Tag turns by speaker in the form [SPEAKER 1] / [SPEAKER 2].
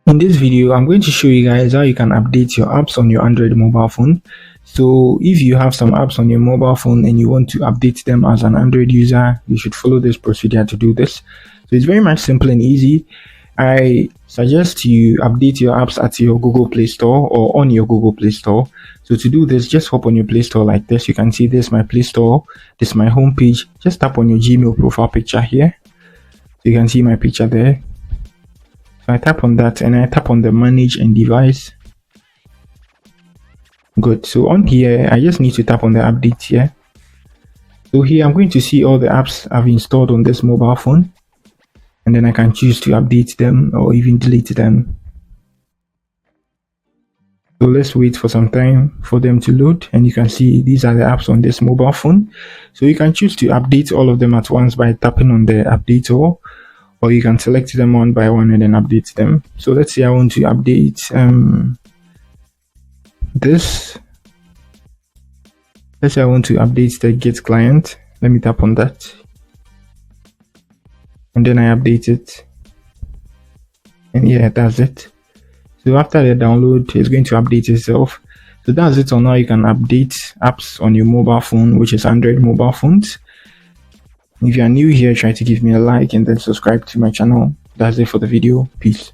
[SPEAKER 1] In this video, I'm going to show you guys how you can update your apps on your Android mobile phone. So if you have some apps on your mobile phone and you want to update them as an Android user, you should follow this procedure to do this. So it's very much simple and easy. I suggest you update your apps at your Google Play Store or on your Google Play Store. So to do this, just hop on your Play Store like this. You can see this, my Play Store. This is my home page. Just tap on your Gmail profile picture here. So you can see my picture there. So I tap on that and I tap on the manage and device. Good. So on here, I just need to tap on the update here. So here I'm going to see all the apps I've installed on this mobile phone. And then I can choose to update them or even delete them. So let's wait for some time for them to load. And you can see these are the apps on this mobile phone. So you can choose to update all of them at once by tapping on the update all. Or you can select them one by one and then update them. So let's say I want to update this. Let's say I want to update the Get client. Let me tap on that. And then I update it. And yeah, that's it. So after the download, it's going to update itself. So that's it on how you can update apps on your mobile phone, which is Android mobile phones. If you are new here, try to give me a like and then subscribe to my channel. That's it for the video. Peace.